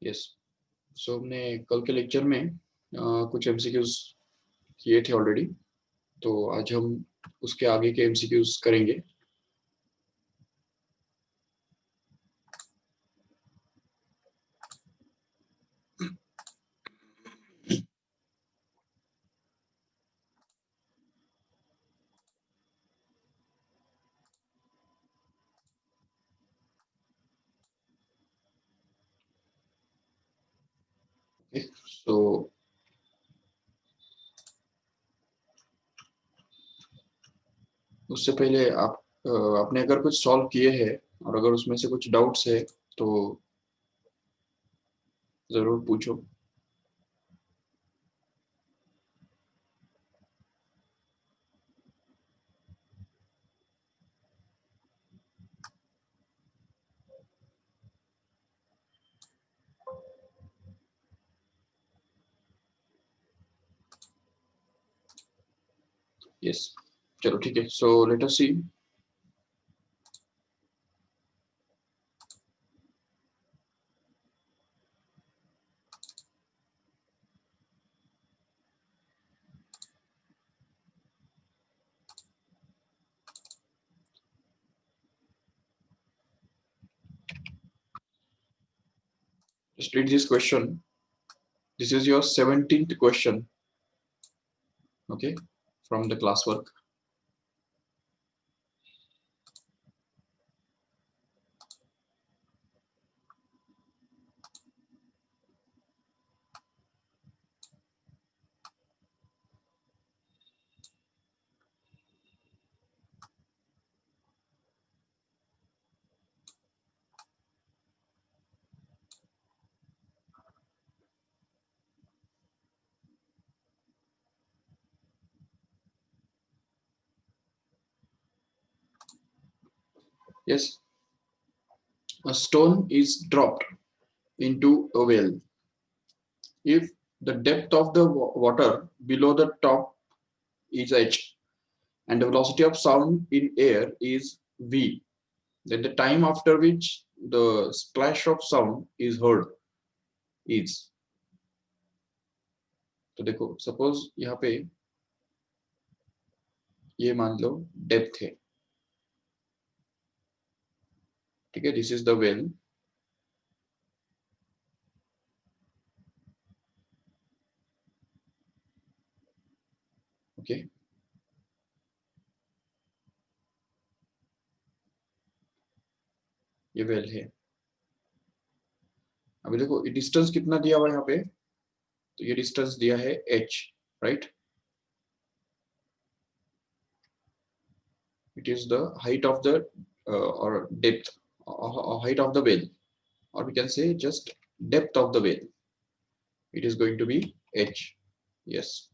Yes, सो हमने कल के लेक्चर में कुछ एमसीक्यूज किए थे ऑलरेडी, तो आज हम उसके आगे के एमसीक्यूज करेंगे। सो उससे पहले आपने अगर कुछ सॉल्व किए हैं और अगर उसमें से कुछ डाउट्स है तो जरूर पूछो। यस, चलो ठीक है। So let us see. Just read this question. This is your 17th question, okay, from the classwork. Yes, a stone is dropped into a well. If the depth of the water below the top is h and the velocity of sound in air is v, then the time after which the splash of sound is heard is। तो देखो, suppose यहाँ पे ये मान लो depth है, ठीक है, this is the well. Okay, ये वेल है। अभी देखो ये डिस्टेंस कितना दिया हुआ है यहाँ पे, तो ये डिस्टेंस दिया है h, right. It is the height of the or depth or height of the well, or we can say just depth of the well, it is going to be h। Yes,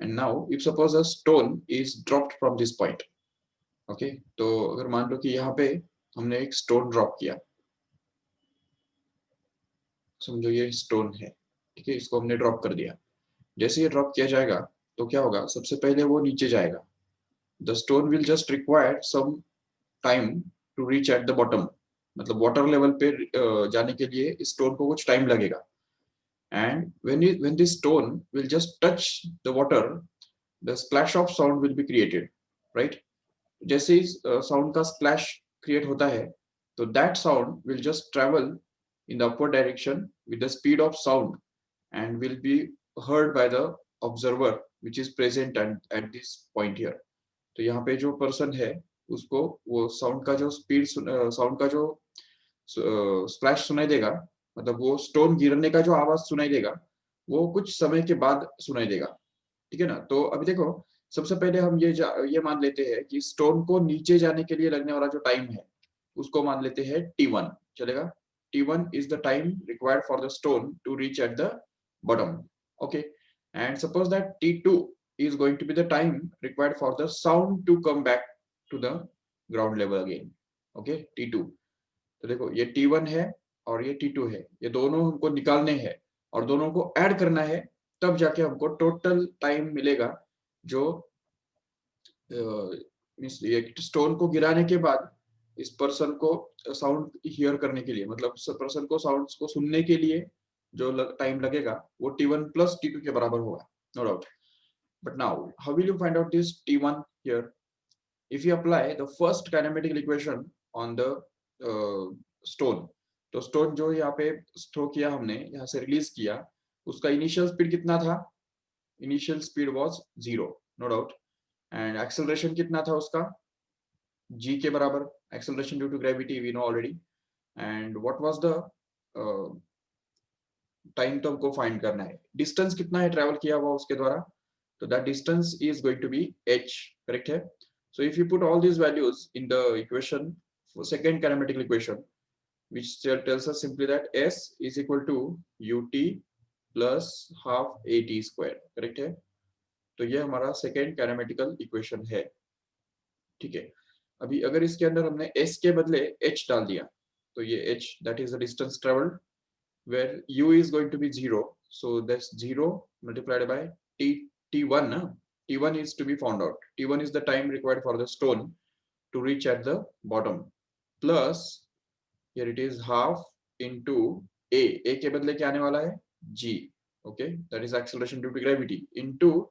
and now if suppose a stone is dropped from this point, okay, तो अगर मान लो कि यहाँ पे हमने एक stone drop किया, समझो ये स्टोन है, ठीक है, इसको हमने ड्रॉप कर दिया। जैसे ये ड्रॉप किया जाएगा तो क्या होगा, सबसे पहले वो नीचे जाएगा। The stone will just require some time to reach at the bottom, मतलब वाटर लेवल पे जाने के लिए इस स्टोन को कुछ टाइम लगेगा। And when this stone will just touch the water, the splash of sound will be created, right। जैसे ही साउंड का स्प्लैश क्रिएट होता है, तो that sound will just travel in the upward direction with the speed of sound and will be heard by the observer which is present at this point here। तो यहाँ पे जो person है उसको वो साउंड का जो स्पीड, साउंड का जो स्प्लैश सुनाई देगा, मतलब वो स्टोन गिरने का जो आवाज सुनाई देगा, वो कुछ समय के बाद सुनाई देगा, ठीक है ना। तो अभी देखो, सबसे पहले हम ये मान लेते हैं कि स्टोन को नीचे जाने के लिए लगने वाला जो टाइम है उसको मान लेते हैं t1, चलेगा। t1 is the time required for the stone to reach at the bottom, okay। And suppose that t2 is going to be the time required for the sound to come back to the ground level again, okay, t2। तो देखो ये t1 है और ये t2 है, ये दोनों हमको निकालने हैं और दोनों को ऐड करना है, तब जाके हमको टोटल टाइम मिलेगा जो ये स्टोन को गिराने के बाद इस पर्सन को साउंड हियर करने के लिए, मतलब पर्सन को साउंड को सुनने के लिए जो टाइम लगेगा वो t1 plus t2 के बराबर होगा, no doubt. But now, how will you find out this T1 here? If you apply the first kinematical equation on the stone, तो stone जो यहाँ पे थ्रो किया हमने, यहाँ से रिलीज किया, उसका इनिशियल स्पीड कितना था? Initial speed was 0, no doubt. And acceleration कितना था उसका? g के बराबर. Acceleration due to gravity we know already. And what was the time, तो हमको फाइंड करना है. डिस्टेंस कितना है ट्रेवल किया हुआ उसके द्वारा, तो that distance is going to be h, correct है. So if you put all these values in the equation, for second kinematical equation, which tells us simply that s is equal to ut plus half at square, correct है. तो ये हमारा second kinematical equation है, ठीक है. अभी अगर इसके अंदर हमने s के बदले h डाल दिया, तो ये h, that is the distance traveled, where u is going to be 0, so that's 0 multiplied by t1 na? T1 is to be found out. T1 is the time required for the stone to reach at the bottom, plus here it is half into a के बदले क्या आने वाला है? g, okay, that is acceleration due to gravity, into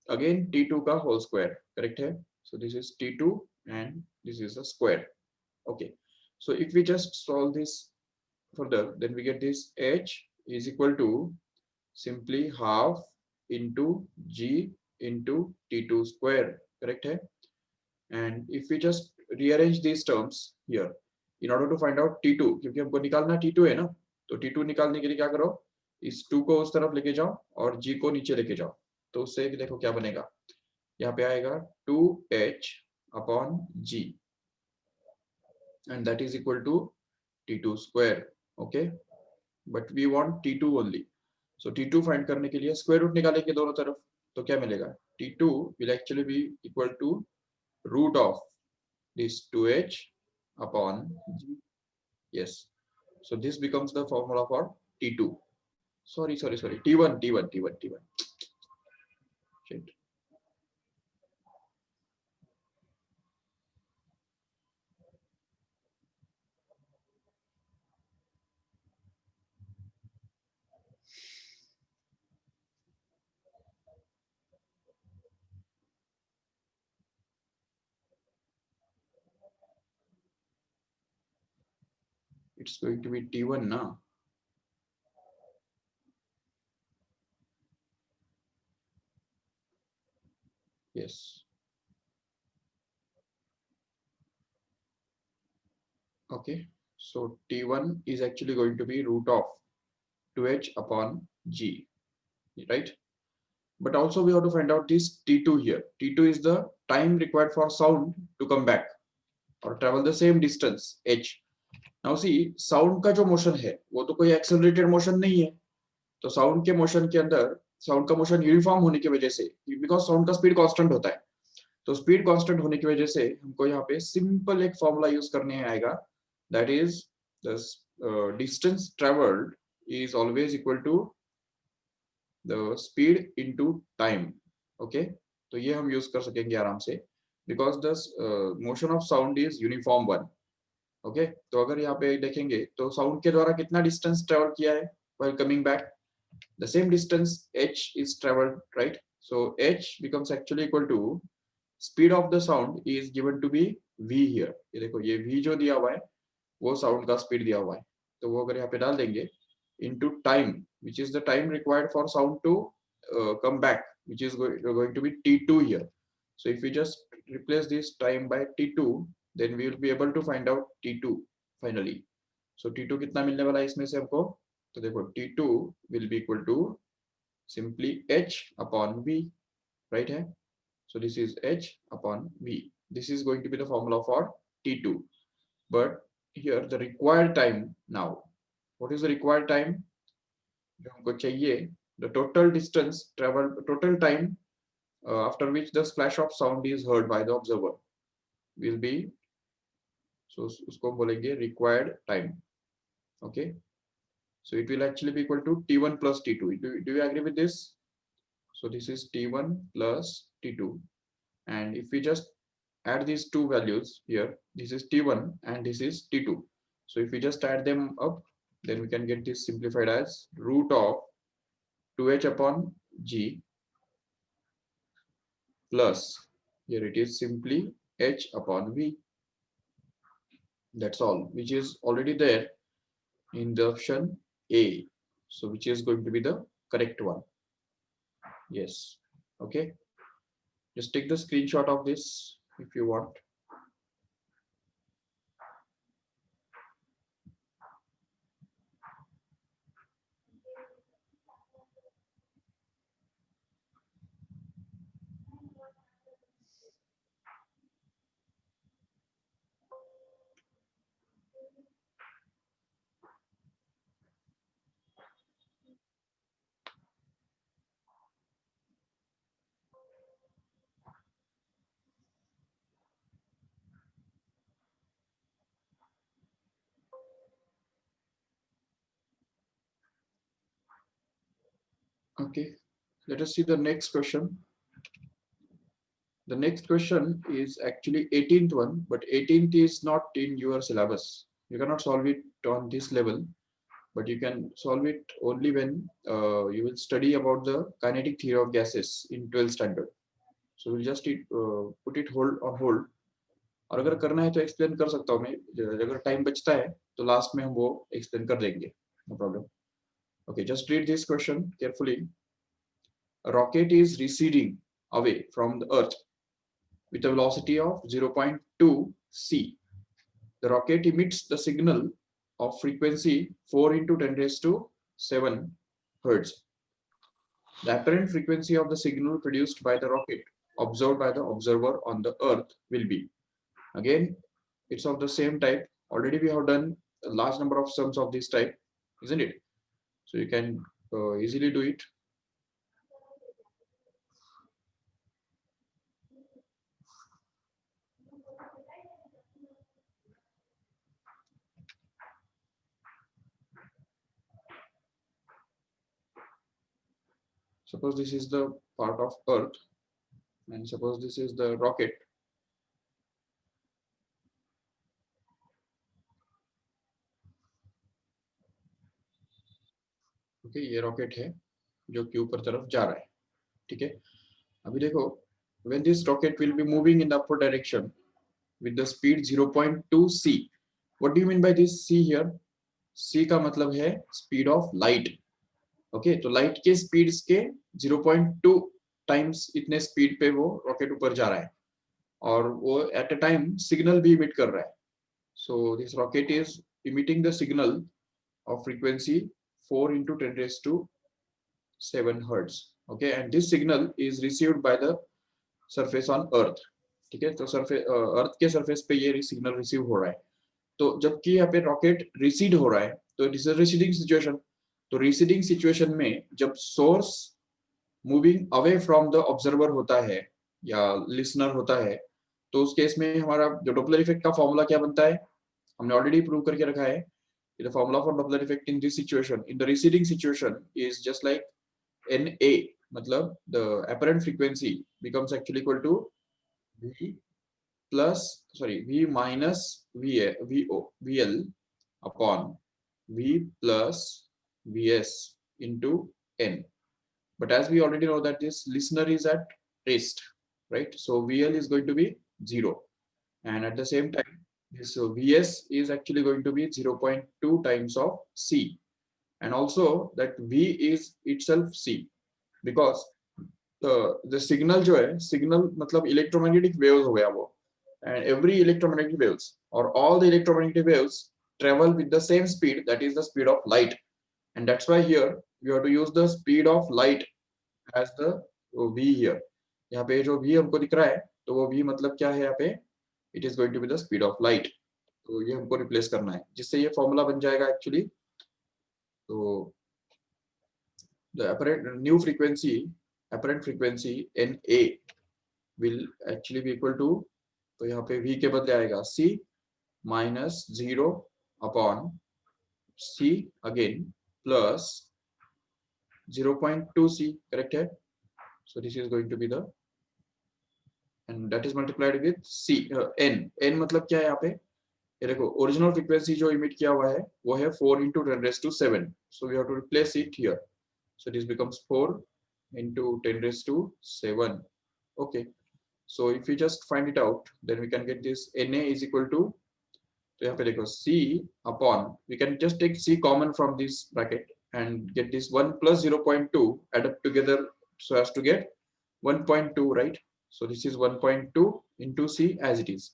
again t2 का whole square, correct है. So this is t2 and this is a square, okay. So if we just solve this further, then we get this h is equal to simply half into g into t2 square, correct है. And if we just rearrange these terms here in order to find out t2, क्योंकि हमको निकालना t2 है ना, तो t2 निकालने के लिए क्या करो, इस 2 को उस तरफ लेके जाओ और g को नीचे लेके जाओ, तो उससे देखो क्या बनेगा. यहाँ पे आएगा 2h upon g and that is equal to t2 square, okay. But we want t2 only, so t2 find करने के लिए स्क्वायर रूट निकालेंगे दोनों तरफ, तो क्या मिलेगा? t2 will actually be equal to root of this 2h upon g. Yes, so this becomes the formula for t2. Sorry, t1. Shit. It's going to be t1 now. Yes. Okay, so t1 is actually going to be root of 2h upon g, right? But also we have to find out this t2 here. T2 is the time required for sound to come back or travel the same distance h. Now see, sound का जो motion है वो तो कोई accelerated motion नहीं है, तो sound के मोशन के अंदर साउंड का मोशन यूनिफॉर्म होने की वजह से, बिकॉज साउंड का स्पीड कांस्टेंट होता है, तो स्पीड कांस्टेंट होने की वजह से हमको यहाँ पे सिंपल एक फॉर्मूला यूज करने आएगा, that is the distance travelled is always equal to the speed into time, okay. तो ये हम यूज कर सकेंगे आराम से, because the motion of sound is uniform one, okay. तो अगर यहाँ पे देखेंगे तो साउंड के द्वारा कितना डिस्टेंस ट्रेवल किया है while coming back, the same distance h is traveled, right? So h becomes actually equal to speed of the sound is given to be v here. ये देखो ये v जो दिया हुआ है वो साउंड का स्पीड दिया हुआ है, तो वो अगर यहाँ पे डाल देंगे into time which is the time required for sound to come back, which is going to be t2 here. So if we just replace this time by t2, then we will be able to find out t2 finally. So t2 कितना मिलने वाला है इसमें से हमको, तो देखो t2 will be equal to simply h upon v, right है. So this is h upon v. This is going to be the formula for t2. But here the required time now, what is the required time जो हमको चाहिए, the total distance traveled, total time after which the splash of sound is heard by the observer will be, so उसको बोलेंगे required time, okay. So it will actually be equal to t1 plus t2. Do you agree with this? So this is t1 plus t2, and if we just add these two values here. This is T1 and this is T2. So if we just add them up, then we can get this simplified as root of 2h upon g plus, here it is simply h upon v. That's all, which is already there in the option A. So which is going to be the correct one. Yes. Okay. Just take the screenshot of this if you want. Okay. Let us see the next question. The next question is actually 18th one, but 18th is not in your syllabus. You cannot solve it on this level, but you can solve it only when you will study about the kinetic theory of gases in 12th standard. So we'll just put it hold on hold. और अगर करना है तो explain कर सकता हूँ मैं, अगर टाइम बचता है तो लास्ट में हम वो एक्सप्लेन कर देंगे, no problem. Okay, just read this question carefully. A rocket is receding away from the earth with a velocity of 0.2 c. The rocket emits the signal of frequency 4 into 10 raised to 7 hertz. The apparent frequency of the signal produced by the rocket observed by the observer on the earth will be. Again, it's of the same type. Already we have done a large number of sums of this type, isn't it? So you can easily do it. Suppose this is the part of earth and suppose this is the rocket. Okay, ये rocket है जो कि ऊपर तरफ जा रहा है. ठीक है, अभी देखो, when this rocket will be moving in the upward direction with the speed 0.2 c. What do you mean by this c here? c का मतलब है speed of light. ओके, तो लाइट के स्पीड्स के 0.2 टाइम्स इतने स्पीड पे वो rocket ऊपर जा रहा है और वो एट अ टाइम सिग्नल भी इमिट कर रहा है. So this rocket is emitting the signal of frequency 4 into 10 raised to 7 hertz. Okay, and this signal is received by the surface on earth. ठीक है, तो सरफेस अर्थ के सरफेस पे ये सिग्नल रिसीव हो रहा है. तो जबकि यहाँ पे रॉकेट रिसीड हो रहा है तो it is a receding situation. तो रिसीडिंग सिचुएशन में जब source moving away from the observer होता है या लिसनर होता है, तो उस केस में हमारा जो डॉपलर इफेक्ट का फॉर्मूला क्या बनता है, हमने ऑलरेडी प्रूव करके रखा है. The formula for Doppler effect in this situation, in the receding situation, is just like NA. मतलब the apparent frequency becomes actually equal to V plus, sorry, V minus VL upon V plus VS into N. But as we already know that this listener is at rest, right? So VL is going to be 0. And at the same time, this Vs is actually going to be 0.2 times of C, and also that V is itself C, because the signal जो है, signal मतलब electromagnetic waves हो गया वो, and every electromagnetic waves or all the electromagnetic waves travel with the same speed, that is the speed of light, and that's why here you have to use the speed of light as the V here. यहाँ पे जो V हमको दिख रहा है तो वो V मतलब क्या है यहाँ पे, it is going to be the speed of light. तो ये हमको रिप्लेस करना है जिससे ये फॉर्मूला बन जाएगा एक्चुअली. तो the apparent new frequency, apparent frequency NA will actually be equal to, तो यहाँ पे V के बदले आएगा C minus 0 upon C again plus 0.2 C, correct है. So this is going to be the and that is multiplied with c n. n मतलब क्या है यहाँ पे, ये देखो ओरिजिनल फ्रीक्वेंसी जो इमिट किया हुआ है वो है 4 into 10 raised to 7, so we have to replace it here, so this becomes 4 into 10 raised to 7. Okay, so if we just find it out, then we can get this na is equal to, तो यहाँ पे देखो c upon, we can just take c common from this bracket and get this 1 plus 0.2 add up together so as to get 1.2, right? So this is 1.2 into c as it is,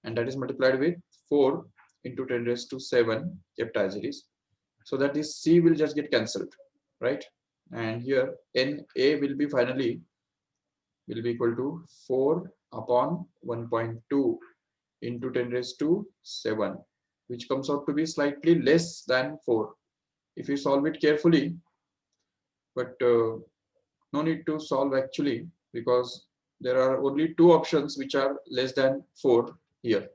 and that is multiplied with 4 into 10 raised to 7 kept as it is, so that this c will just get cancelled, right? And here na will be finally will be equal to 4 upon 1.2 into 10 raised to 7, which comes out to be slightly less than 4 if you solve it carefully, but no need to solve actually, because there are only two options which are less than 4 here,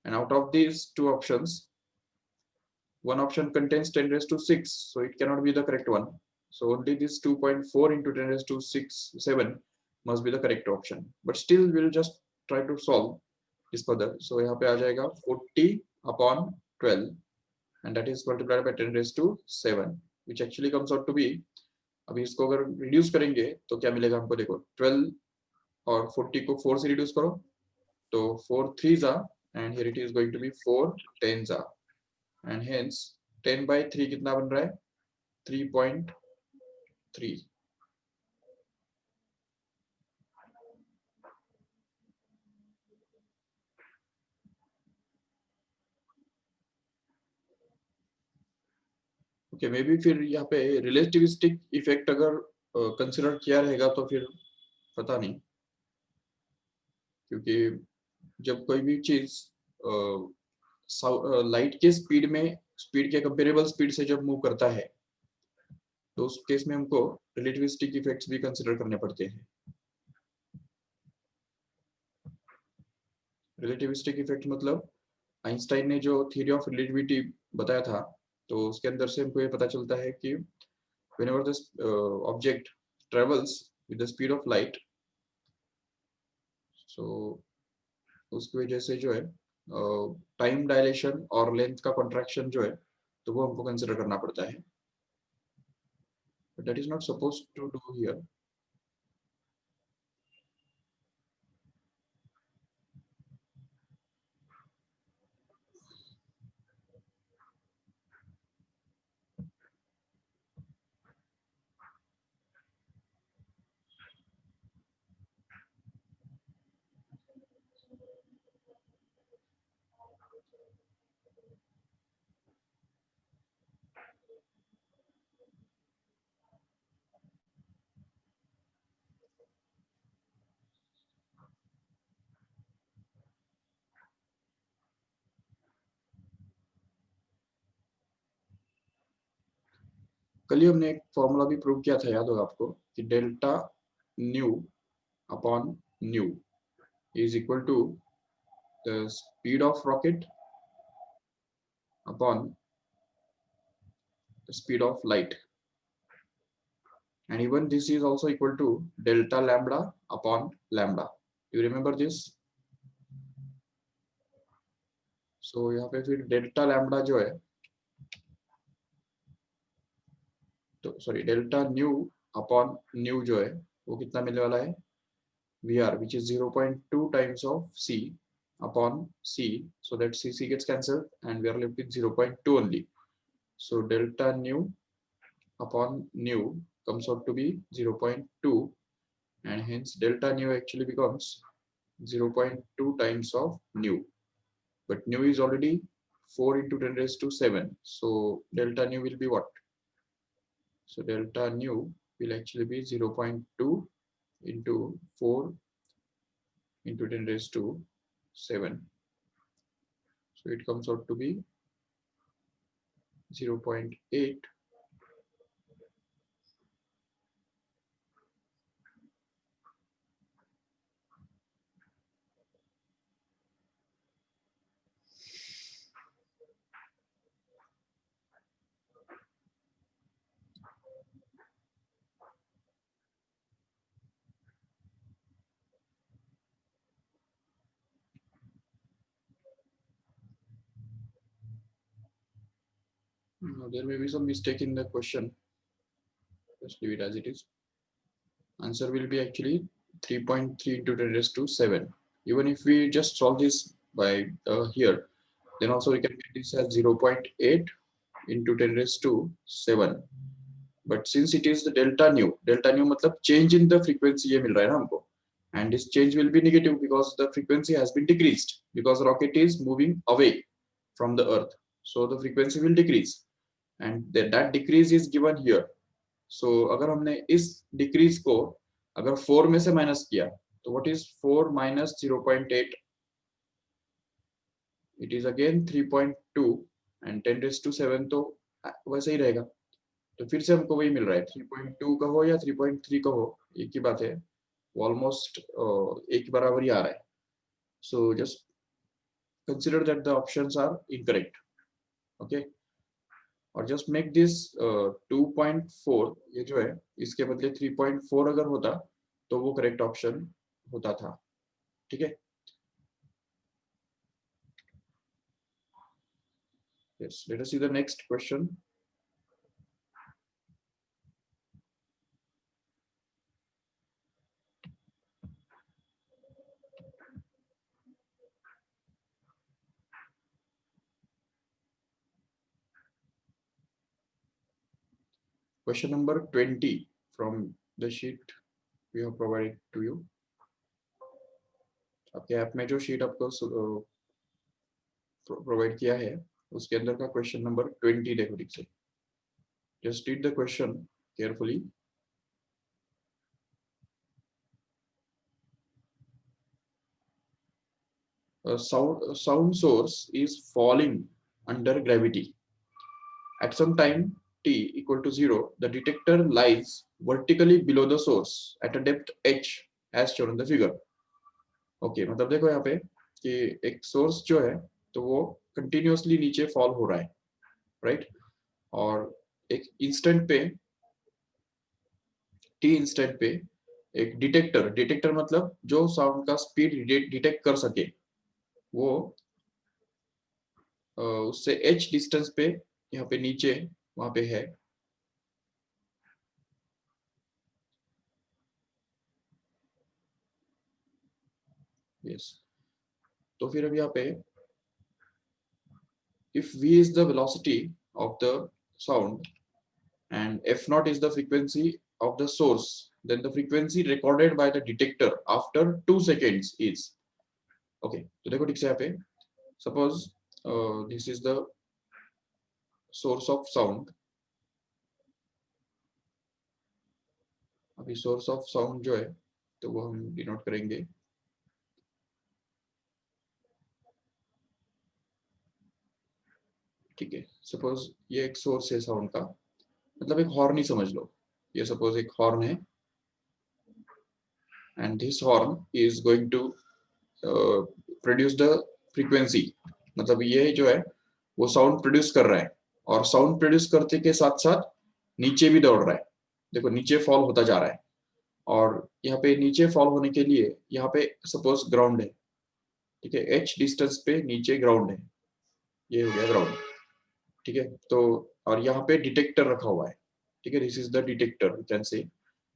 and out of these two options, one option contains 10 raised to 6, so it cannot be the correct one. So only this 2.4 into 10 raised to 7 must be the correct option, but still we'll just try to solve this further. So यहाँ पे आ जाएगा 40 upon 12, and that is multiplied by 10 raised to 7, which actually comes out to be, अभी इसको अगर reduce करेंगे तो क्या मिलेगा हमको, देखो 12 और 40 को 4 से रिड्यूस करो तो 4 3s are, and here it is going to be 4 10s are, and hence 10 by 3 कितना बन रहा है, 3.3. ओके, मे बी फिर यहाँ पे रिलेटिविस्टिक इफेक्ट अगर कंसिडर किया रहेगा तो फिर पता नहीं, क्योंकि जब कोई भी चीज लाइट के स्पीड में, स्पीड के कंपेरेबल स्पीड से जब मूव करता है तो उस केस में हमको रिलेटिविस्टिक इफेक्ट्स भी कंसिडर करने पड़ते हैं. रिलेटिविस्टिक इफेक्ट मतलब आइंस्टाइन ने जो थ्योरी ऑफ रिलेटिविटी बताया था, तो उसके अंदर से हमको ये पता चलता है कि whenever this object travels with the speed of light, so उसकी वजह से जो है टाइम डायलेशन और लेंथ का कॉन्ट्रैक्शन जो है तो वो हमको कंसिडर करना पड़ता है, but that is not supposed to do here. कल ही हमने एक फॉर्मूला भी प्रूव किया था, याद होगा आपको, कि delta nu upon new is equal to the speed of rocket upon the speed of light, and even this is also equal to delta lambda upon lambda. You remember this? So यहाँ पे फिर delta lambda जो है, तो sorry delta nu upon new जो है वो कितना मिलने वाला है, VR, which is 0.2 times of C upon C, so that C gets cancelled and we are left with 0.2 only. So delta nu upon nu comes out to be 0.2, and hence delta nu actually becomes 0.2 times of nu, but nu is already 4 into 10 raised to 7, so delta nu will be what? So delta nu will actually be 0.2 into 4 into 10 raised to 7, so it comes out to be 0.8. No, there may be some mistake in the question. Just leave it as it is. Answer will be actually 3.3 into 10 raised to 7. Even if we just solve this by here, then also we can get this as 0.8 into 10 raised to 7. But since it is the delta nu मतलब change in the frequency ये मिल रहा है ना हमको, and this change will be negative because the frequency has been decreased because rocket is moving away from the earth, so the frequency will decrease, and that decrease is given here. So अगर हमने इस decrease को अगर 4 में से minus किया तो what is 4 minus 0.8? It is again 3.2 and 10 raised to 7 तो वैसे ही रहेगा. तो फिर से हमको वही मिल रहा है 3.2 कहो या 3.3 कहो, एक ही बात है, ऑलमोस्ट एक ही बराबर ही आ रहा है. So just consider that the options are incorrect. Okay, और जस्ट मेक दिस 2.4, ये जो है इसके बदले 3.4 अगर होता तो वो करेक्ट ऑप्शन होता था. ठीक है. Yes, let us see the next question. Question number 20 from the sheet we have provided to you. आपके ऐप में जो शीट आपको प्रोवाइड किया है उसके अंदर का क्वेश्चन नंबर 20 देखो ठीक से. Just read the question carefully. A sound source is falling under gravity. At some time t equal to 0, the detector lies vertically below the source at a depth h as shown in the figure. Okay, मतलब देखो यहाँ पे कि एक source जो है तो वो कंटिन्यूअसली नीचे फॉल हो रहा है, राइट? और एक इंस्टेंट पे टी इंस्टेंट पे एक डिटेक्टर मतलब जो साउंड का स्पीड डिटेक्ट कर सके वो उससे h डिस्टेंस पे यहाँ पे नीचे वहां पे है. यस, तो फिर अब यहाँ पे if v is the velocity of the sound and f naught is the frequency of the source, then the frequency recorded by the detector after 2 seconds is. Okay, तो देखो ठीक से यहाँ पे suppose this is the source of sound. अभी source of sound जो है तो वो हम डिनोट करेंगे ठीक है. सपोज ये एक सोर्स है साउंड का, मतलब एक हॉर्न ही समझ लो. ये सपोज एक हॉर्न है and this horn is going to produce the frequency, मतलब ये जो है वो साउंड प्रोड्यूस कर रहा है और साउंड प्रोड्यूस करते के साथ साथ नीचे भी दौड़ रहा है. देखो नीचे फॉल होता जा रहा है और यहाँ पे नीचे फॉल होने के लिए यहाँ पे सपोज ग्राउंड है, ठीक है, h डिस्टेंस पे नीचे ग्राउंड है, ये हो गया ग्राउंड. ठीक है, तो और यहाँ पे डिटेक्टर रखा हुआ है. ठीक है, this is the detector you can say.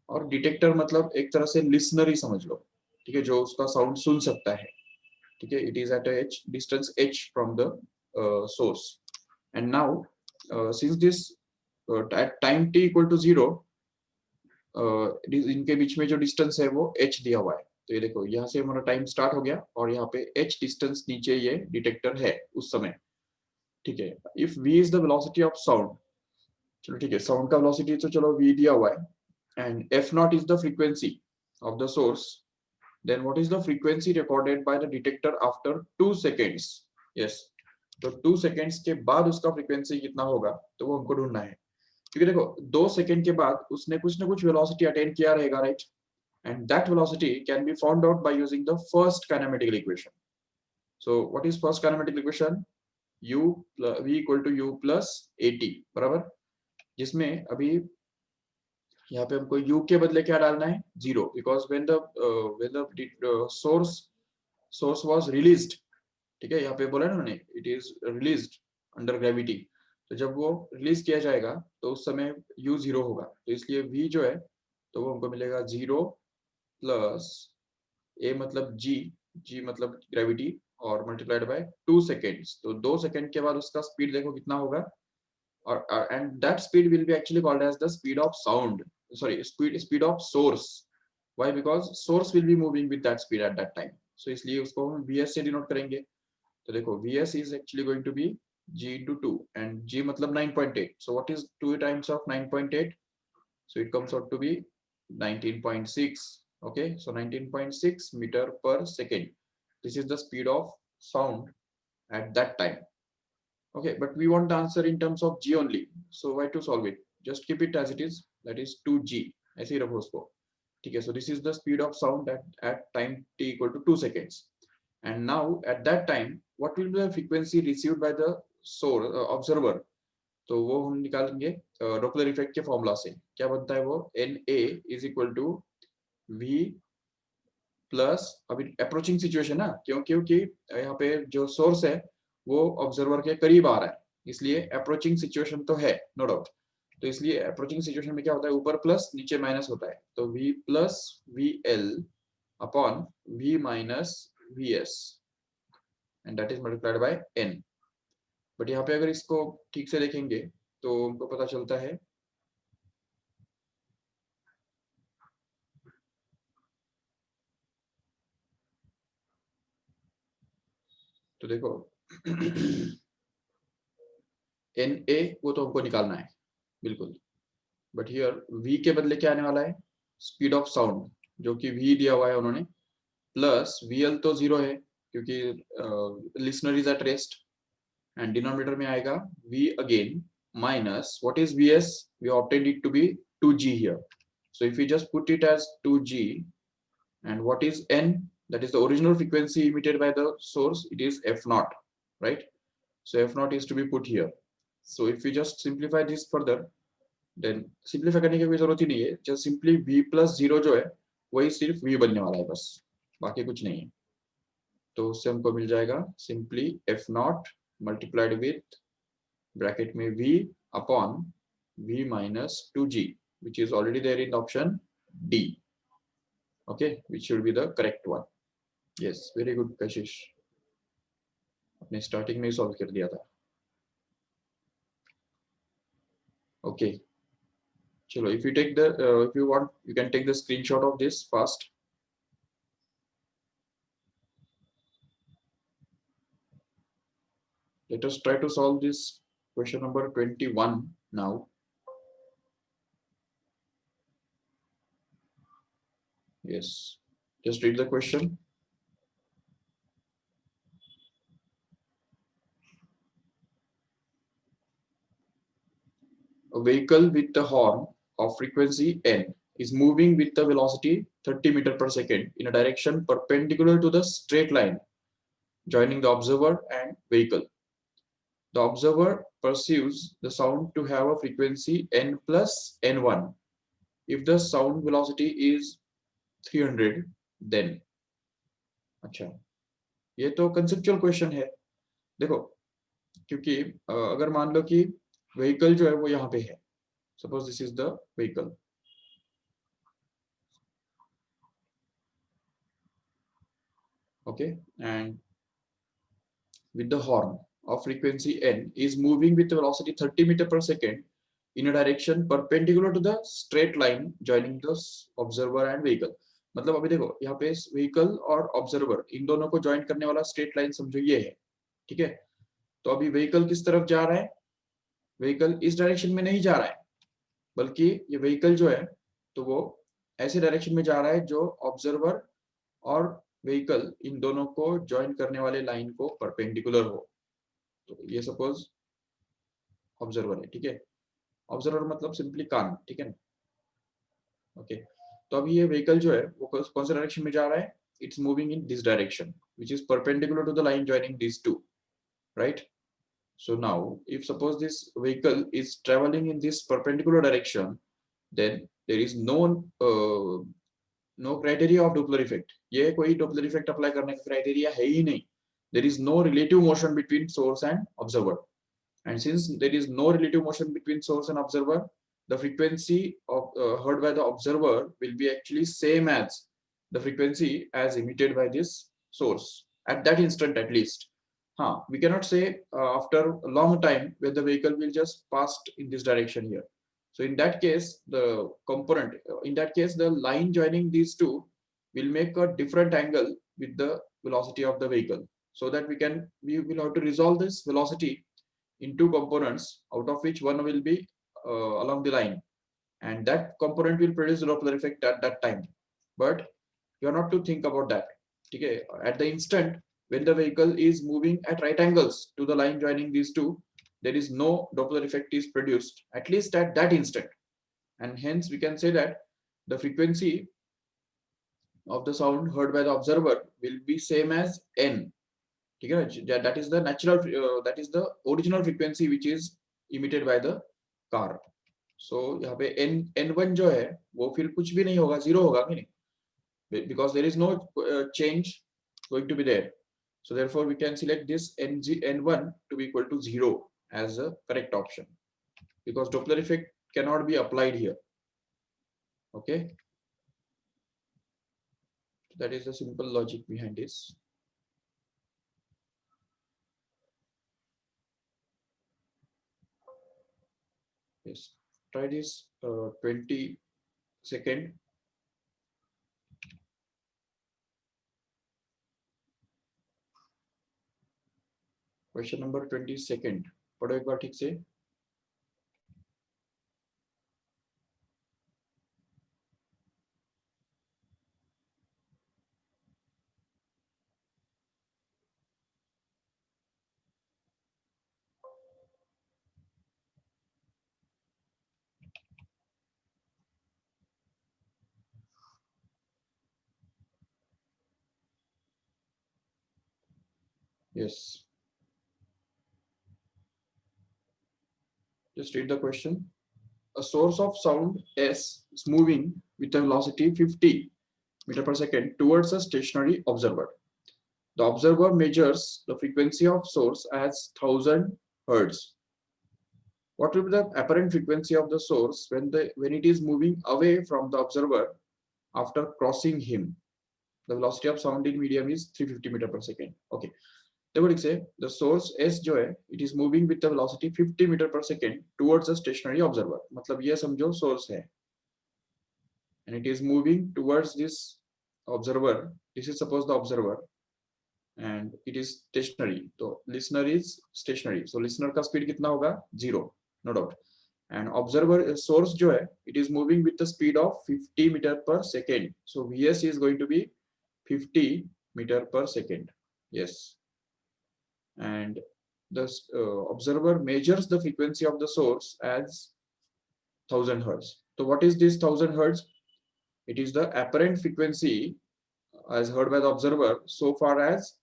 और डिटेक्टर मतलब एक तरह से लिसनर ही समझ लो. ठीक है, जो उसका साउंड सुन सकता है. ठीक है, it is at h distance h from the source. And now since this at time t equal to 0, इनके बीच में जो डिस्टेंस है वो h दिया हुआ है. तो ये देखो यहाँ से हमारा टाइम स्टार्ट हो गया और यहाँ पे h डिस्टेंस नीचे ये डिटेक्टर है उस समय. ठीक है, if v is the velocity of sound, चलो ठीक है, साउंड का वेलोसिटी तो चलो v दिया हुआ है and f naught is the frequency of the source, then what is the frequency recorded by the detector after 2 seconds. Yes, तो 2 सेकंड्स के बाद उसका फ्रीक्वेंसी कितना होगा तो वो हमको ढूंढना है. क्योंकि देखो 2 सेकंड के बाद उसने कुछ ना कुछ वेलोसिटी अटेन किया रहेगा, right? And that velocity can be found out by using the first kinematical equation. So what is first kinematical equation? u v equal to u plus at, बराबर, जिसमें अभी यहाँ पे हमको u के बदले क्या डालना है? 0, because when the source was released. ठीक है, यहाँ पे बोला ना मैंने, it is released under gravity. तो जब वो रिलीज किया जाएगा तो उस समय u 0 होगा, तो इसलिए v जो है तो वो हमको मिलेगा 0 प्लस a मतलब g मतलब ग्रेविटी और मल्टीप्लाइड बाय 2 सेकेंड्स, तो 2 सेकेंड के बाद उसका स्पीड देखो कितना होगा, और and that speed will be actually called as the speed of sound, sorry, speed of source. Why? Because source will be moving with that speed at that time, so इसलिए उसको हम vs से denote करेंगे। तो देखो vs is actually going to be g into 2 and g मतलब 9.8, so what is 2 times of 9.8? So it comes out to be 19.6. Okay, so 19.6 meter per second, this is the speed of sound at that time. Okay, but we want the answer in terms of g only, so why to solve it? Just keep it as it is, that is 2g, ऐसे ही रखो उसको, ठीक है। So this is the speed of sound at time t equal to 2 seconds, and now at that time what will be the frequency received by the source observer? तो वो हम निकालेंगे Doppler effect के फॉर्मूला से। क्या बनता है वो? N A is equal to v plus, अभी अप्रोचिंग सिचुएशन ना, क्योंकि यहाँ पे जो सोर्स है वो ऑब्जर्वर के करीब आ रहा है, इसलिए अप्रोचिंग सिचुएशन तो है, नो डाउट। तो इसलिए अप्रोचिंग सिचुएशन में क्या होता है, ऊपर प्लस नीचे माइनस होता है, तो v plus V L upon v minus V S and that is multiplied by n। But यहाँ पे अगर इसको ठीक से देखेंगे तो हमको पता चलता है, तो देखो एन ए वो तो हमको निकालना है बिल्कुल, बट हियर v के बदले क्या आने वाला है? स्पीड ऑफ साउंड, जो कि v दिया हुआ है उन्होंने, प्लस vl तो जीरो है क्योंकि listener is at rest, and denominator में आएगा v again minus what is vs, we obtained it to be 2g here, so if we just put it as 2g, and what is n, that is the original frequency emitted by the source, it is f naught, right? So f naught is to be put here, so if we just simplify this further, then simplify करने की कोई जरूरत ही नहीं है, just simply v plus zero जो है वही सिर्फ v बनने वाला है बस, बाकी कुछ नहीं है। तो उससे हमको मिल जाएगा simply f not multiplied with bracket में v upon v minus 2g, which is already there in option D. Okay, which should be the correct one. Yes, very good Kashish, आपने स्टार्टिंग में ही सॉल्व कर दिया था। Okay, चलो, if you take the if you want you can take the screenshot of this fast. Let us try to solve this question number 21 now. Yes, just read the question. A vehicle with the horn of frequency n is moving with the velocity 30 meter per second in a direction perpendicular to the straight line joining the observer and vehicle. The observer perceives the sound to have a frequency n plus n1. If the sound velocity is 300, then अच्छा, ये तो conceptual question है। देखो, क्योंकि अगर मान लो कि vehicle जो है वो यहाँ पे है, suppose this is the vehicle, okay, and with the horn of frequency n is moving with velocity 30 meter per second in a direction perpendicular to the straight line joining the observer and vehicle. मतलब अभी देखो यहाँ पे vehicle और observer इन दोनों को join करने वाला स्ट्रेट लाइन समझो ये है, ठीक है। तो अभी व्हीकल किस तरफ जा रहा है? व्हीकल इस डायरेक्शन में नहीं जा रहा है, बल्कि ये व्हीकल जो है तो वो ऐसे डायरेक्शन में जा रहा है जो ऑब्जर्वर और व्हीकल इन दोनों को ज्वाइन करने वाले लाइन को परपेंडिकुलर हो। तो ये सपोज ऑब्जर्वर है, ठीक है। ऑब्जर्वर मतलब सिंपली कान, ठीक है ना। ओके, तो अभी ये व्हीकल जो है वो कौन से डायरेक्शन में जा रहा है? It's moving in this direction which is perpendicular to the line joining this two, right? So now if suppose this vehicle is traveling in this perpendicular direction, then there is no criteria of Doppler effect. ये कोई Doppler effect apply करने का criteria है ही नहीं। There is no relative motion between source and observer. And since there is no relative motion between source and observer, the frequency of heard by the observer will be actually same as the frequency as emitted by this source at that instant at least. We cannot say after a long time when the vehicle will just pass in this direction here. So in that case, the component, in that case, the line joining these two will make a different angle with the velocity of the vehicle. So that we will have to resolve this velocity in two components, out of which one will be along the line, and that component will produce the Doppler effect at that time. But you are not to think about that. Okay, at the instant when the vehicle is moving at right angles to the line joining these two, there is no Doppler effect is produced, at least at that instant, and hence we can say that the frequency of the sound heard by the observer will be same as n. ठीक है ना, that is the natural that is the original frequency which is emitted by the car. So यहाँ पे n1 जो है वो फिर कुछ भी नहीं होगा, जीरो होगा कि नहीं, because there is no change going to be there. So therefore we can select this n1 to be equal to 0 as a correct option, because Doppler effect cannot be applied here. Okay, that is the simple logic behind this. Yes, try this 20-second. Question number 22 पढ़ो एक बार ठीक से. Yes, just read the question. A source of sound S is moving with a velocity 50 meter per second towards a stationary observer. The observer measures the frequency of source as 1000 hertz. What will be the apparent frequency of the source when it is moving away from the observer after crossing him? The velocity of sound in medium is 350 meter per second. Okay, देखो लिख से the source S जो है it is moving with the velocity 50 meter per second towards a stationary observer. मतलब ये समझो source है and it is moving towards this observer. This is suppose the observer and it is stationary. तो listener is stationary. So listener का speed कितना होगा? 0, no doubt. And observer source जो है it is moving with the speed of 50 meter per second. So Vs is going to be 50 meter per second. Yes. And the observer measures the frequency of the source as 1000 hertz. So what is this 1000 hertz? It is the apparent frequency as heard by the observer so far as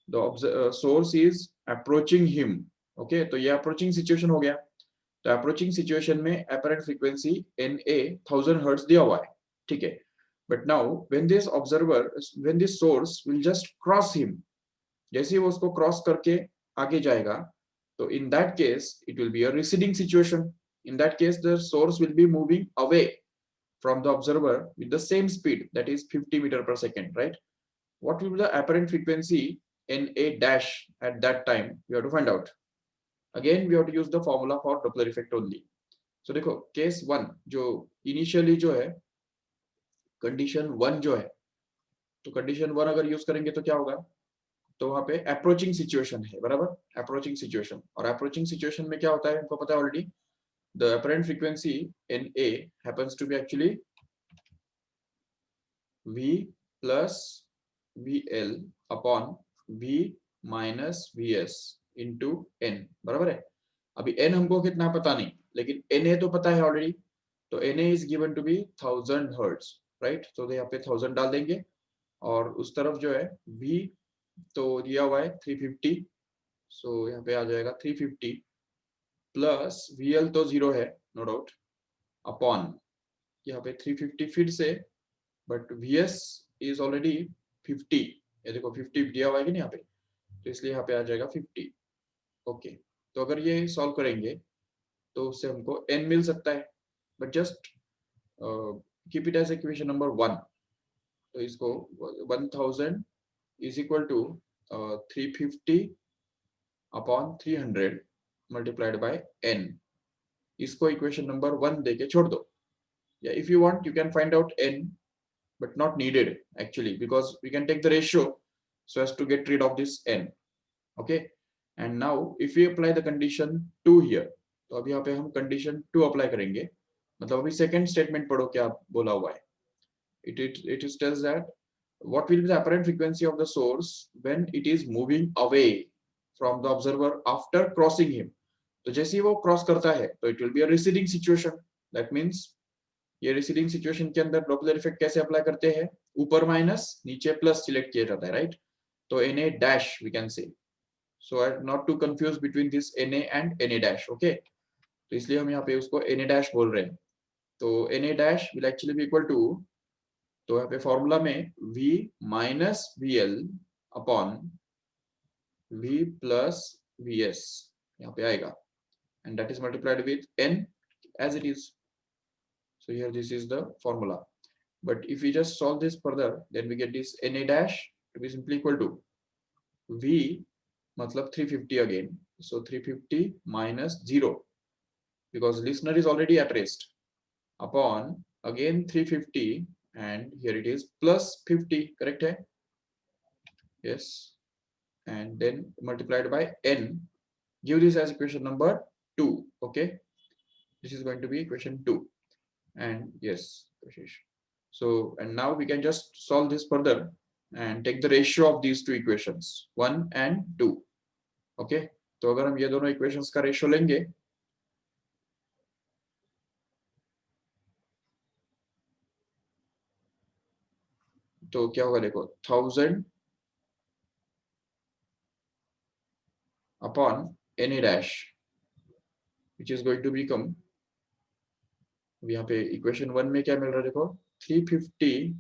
the source is approaching him. Okay, तो ये approaching situation हो गया. तो approaching situation में apparent frequency NA 1000 hertz दिया हुआ है, ठीक है. But now when this source will just cross him, जैसे वो उसको क्रॉस करके आगे जाएगा, तो in that case it will be a receding situation. In that case the source will be moving away from the observer with the same speed, that is 50 meter per second, right? What will be the apparent frequency NA dash at that time? We have to find out. Again we have to use the formula for Doppler effect only. So देखो case 1 जो initially जो है condition 1 जो है, तो condition 1 अगर use करेंगे तो क्या होगा? तो वहां पे अप्रोचिंग सिचुएशन है, बराबर, अप्रोचिंग सिचुएशन. और अप्रोचिंग सिचुएशन में क्या होता है हमको पता है already. The apparent frequency in a happens to be actually v plus vl upon v minus vs into n, बराबर है. अभी n हमको कितना पता नहीं, लेकिन na तो पता है ऑलरेडी. तो na is given to be 1000 hertz, right. तो यहाँ पे 1000 डाल देंगे और उस तरफ जो है v तो दिया हुआ है 350. सो यहाँ पे आ जाएगा 350 प्लस VL तो 0 है, नो डाउट, अपॉन यहाँ पे 350 फिर से, बट VS इज ऑलरेडी 50. ये देखो 50 दिया हुआ है कि नहीं यहाँ पे, तो इसलिए यहाँ पे आ जाएगा 50. ओके, तो अगर ये सॉल्व करेंगे तो उससे हमको n मिल सकता है, but just keep it as equation number 1। तो इसको 1000 is equal to 350 upon 300 multiplied by n। इसको इक्वेशन नंबर 1 देके छोड़ दो, या if you want you can find out n, but not needed actually, because we can take the ratio so as to get rid of this n. Okay, and now if we apply the condition 2 here, तो अब यहाँ पे हम condition 2 apply करेंगे। मतलब अभी second statement पढ़ो क्या बोला हुआ है। It tells that what will be the apparent frequency of the source when it is moving away from the observer after crossing him। तो जैसे ही वो क्रॉस करता है तो it will be a receding situation। That means ये receding situation के अंदर Doppler effect कैसे अप्लाई करते हैं, ऊपर माइनस नीचे प्लस सिलेक्ट किया जाता है, राइट। तो Na dash we can say, so not to confuse between this Na and Na dash. Okay, तो इसलिए हम यहाँ पे उसको Na डैश बोल रहे हैं। तो Na dash will actually be equal to, तो यहाँ पे फॉर्मूला में V minus VL upon V plus VS यहाँ पे आएगा, and that is multiplied with N as it is। So here this is the formula, but if we just solve this further, then we get this Na dash to be simply equal to V matlab 350 again, so 350 minus 0 because listener is already at rest, upon again 350, and here it is plus 50, correct hai? Yes, and then multiplied by n, give this as equation number 2. Okay, this is going to be equation 2, and yes, so and now we can just solve this further and take the ratio of these two equations 1 and 2। okay, तो अगर हम ये दोनों equations का ratio लेंगे तो क्या होगा, देखो 1000 upon Na dash which is going to become, यहाँ पे equation 1 में क्या मिल रहा है, देखो 350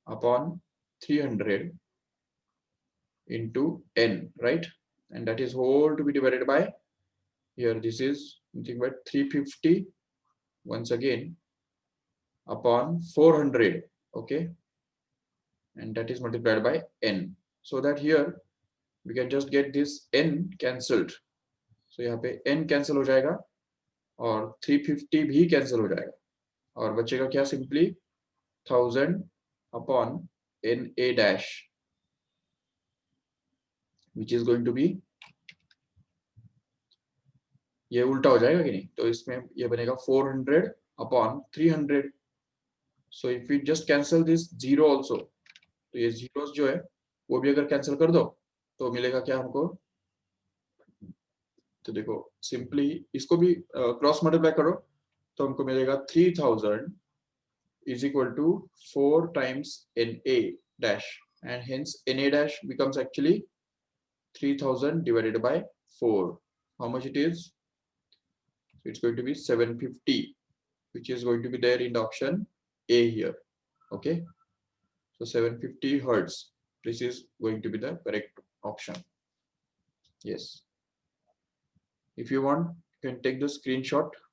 upon 300 into n, right, and that is whole to be divided by, here this is nothing but 350 once again upon 400, okay, and that is multiplied by n, so that here we can just get this n cancelled। so यहाँ पे n cancel हो जाएगा और 350 भी cancel हो जाएगा, और बचेगा क्या, simply 1000 upon Na dash which is going to be, ये उल्टा हो जाएगा कि नहीं, तो इसमें ये बनेगा 400 upon 300। so if we just cancel this zero also, तो ये जीरोस जो है वो भी अगर कैंसिल कर दो तो मिलेगा क्या हमको, तो देखो सिंपली इसको भी क्रॉस मल्टीप्लाई करो तो हमको मिलेगा 3000 is equal to 4 times Na dash, and hence Na dash becomes actually 3000 divided by 4। how much it is, so it's going to be 750, which is going to be there in the option A here। okay, so 750 hertz, this is going to be the correct option। yes, if you want you can take the screenshot।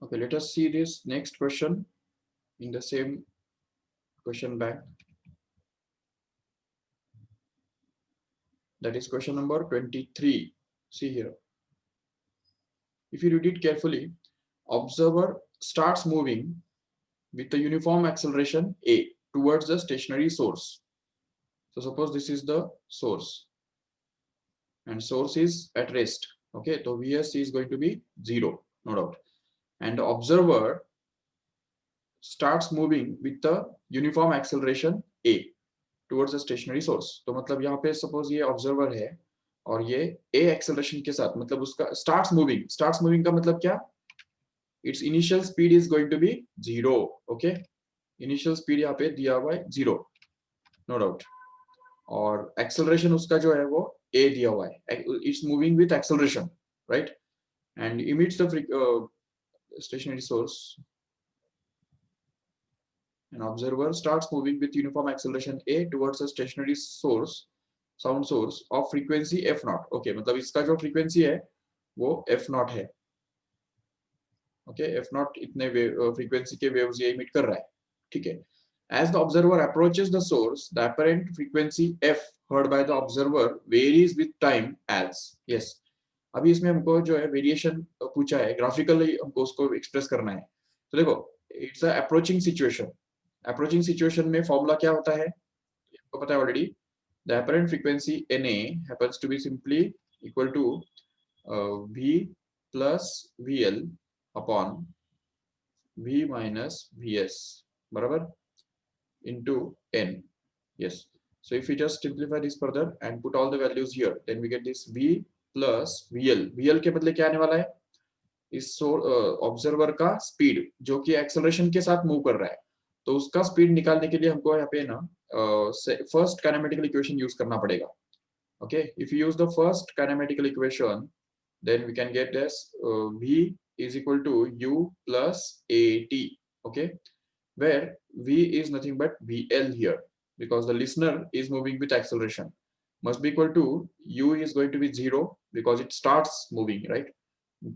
okay, let us see this next question in the same question bank, that is question number 23। see here, if you read it carefully, observer starts moving with the uniform acceleration a towards the stationary source। so suppose this is the source and source is at rest, okay, so Vs is going to be 0, no doubt, and the observer starts moving with the uniform acceleration a towards the stationary source। तो मतलब यहाँ पे suppose ये observer है और ये a acceleration के साथ, मतलब उसका starts moving का मतलब क्या, its initial speed is going to be 0. Okay, initial speed यहाँ पे दिया हुआ है 0, no doubt. और acceleration उसका जो है वो a दिया हुआ है, it's moving with acceleration, right? And emits the stationary source. An observer starts moving with uniform acceleration a towards a stationary source, sound source of frequency f naught. Okay, मतलब इसका जो frequency है वो f naught है. Okay, f naught इतने frequency के waves ये emit कर रहा है. ठीक है. As the observer approaches the source, the apparent frequency f heard by the observer varies with time as. Yes. अभी इसमें हमको जो है वेरिएशन पूछा है, ग्राफिकली हमको उसको एक्सप्रेस करना है. तो देखो, it's a approaching situation. Approaching situation में फॉर्मूला क्या होता है आपको पता है already. The apparent frequency Na happens to be simply equal to V plus VL upon V minus VS बराबर into N. Yes. So if we just simplify this further and put all the values here, then we get this V plus VL. VL के बदले क्या आने वाला है, इस observer का speed जो कि एक्सेलरेशन के साथ मूव कर रहा है. तो उसका स्पीड निकालने के लिए हमको यहाँ पे ना फर्स्ट काइनेमेटिकल इक्वेशन यूज करना पड़ेगा. Okay, if you use the first kinematical equation, then we can get this V is equal to U plus AT. Okay, where V is nothing but VL here, because the listener is moving with acceleration, must be equal to U is going to be 0 because it starts moving, right?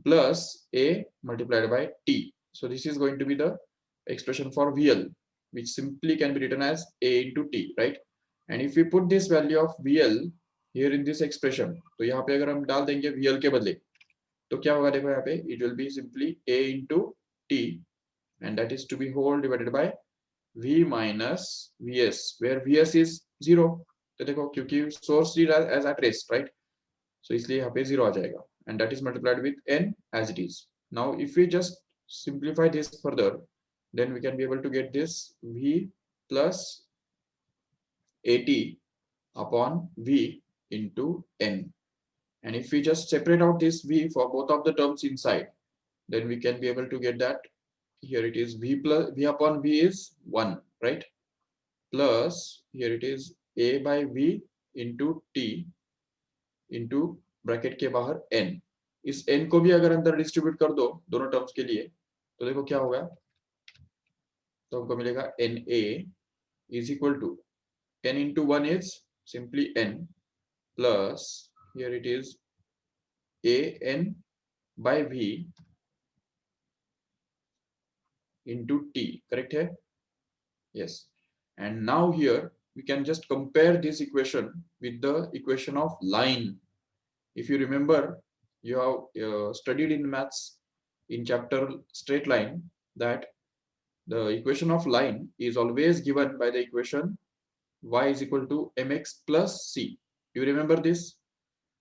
Plus A multiplied by T. So this is going to be the expression for VL, which simply can be written as A into T, right? And if we put this value of VL here in this expression, तो यहाँ पे अगर हम डाल देंगे VL के बदले, तो क्या होगा देखो यहाँ पे, it will be simply A into T, and that is to be whole divided by V minus VS, where VS is 0. तो देखो क्योंकि source is as at rest, right? So इसलिए यहाँ पे 0 आ जाएगा, and that is multiplied with N as it is. Now if we just simplify this further, then we can be able to get this V plus AT upon V into N. And if we just separate out this V for both of the terms inside, then we can be able to get that here it is V plus V upon V is 1, right? Plus here it is A by V into T into bracket के बाहर n. इस n को भी अगर अंदर distribute कर दो दोनों टर्म्स के लिए, तो देखो क्या होगा, तो हमको मिलेगा Na is equal to n into 1 is simply n plus here it is An by V into T. Correct है? Yes. And now here we can just compare this equation with the equation of line. If you remember, you have studied in maths in chapter straight line that the equation of line is always given by the equation y is equal to mx plus c. You remember this?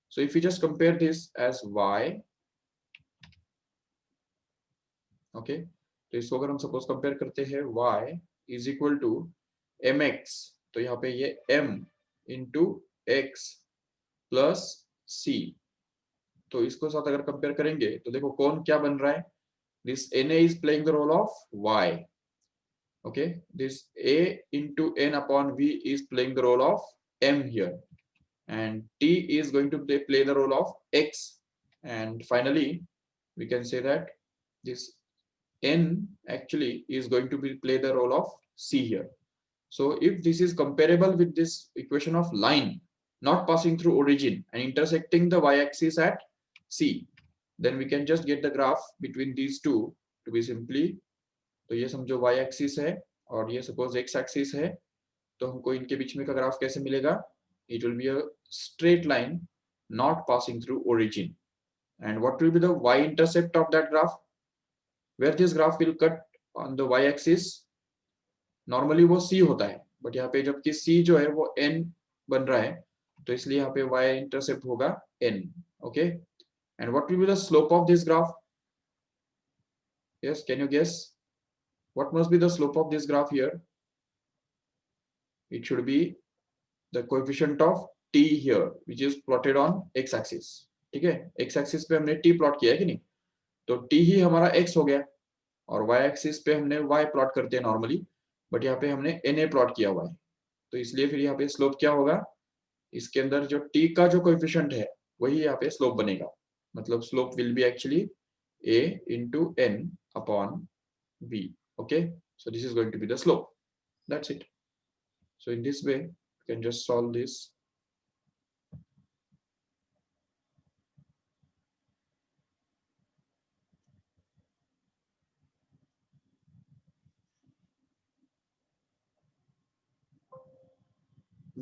So if we just compare this as y, okay, तो इसको अगर हम suppose compare करते हैं y is equal to mx, तो यहाँ पे ये m into x plus c, तो इसको साथ अगर कंपेयर करेंगे तो देखो कौन क्या बन रहा है. This Na is playing the role of y. Okay, this A into n upon V is playing the role of m here, and T is going to play the role of x, and finally we can say that this n actually is going to play the role of c here. So if this is comparable with this equation of line not passing through origin and intersecting the y-axis at c, then we can just get the graph between these two to be simply, तो ये समझो y axis है और ये suppose x axis है, तो हमको इनके बीच में का ग्राफ कैसे मिलेगा, it will be a straight line not passing through origin. And what will be the y intercept of that graph, where this graph will cut on the y axis, normally वो c होता है, but यहाँ पे जबकि c जो है वो n बन रहा है, तो इसलिए यहाँ पे y intercept होगा n. Okay, and what will be the slope of this graph? Yes, can you guess? What must be the slope of this graph here? It should be the coefficient of t here, which is plotted on x axis. ठीक है, x axis पे हमने t plot किया है कि नहीं, तो t ही हमारा x हो गया. और y एक्सिस पे हमने y प्लॉट करते हैं नॉर्मली, बट यहाँ पे हमने na प्लॉट किया हुआ है, तो इसलिए फिर यहाँ पे स्लोप क्या होगा, इसके अंदर जो t का जो कोएफिशिएंट है वही यहाँ पे स्लोप बनेगा, मतलब slope will be actually a into n upon v. Okay, so this is going to be the slope. That's it. So in this way you can just solve this.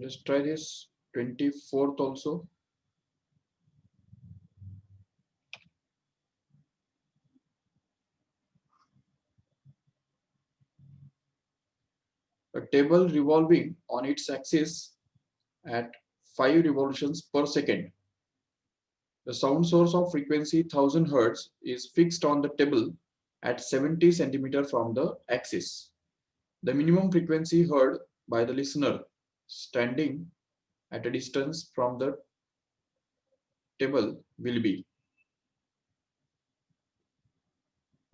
Just try this 24th also. A table revolving on its axis at 5 revolutions per second. The sound source of frequency 1000 Hz is fixed on the table at 70 centimeter from the axis. The minimum frequency heard by the listener standing at a distance from the table will be.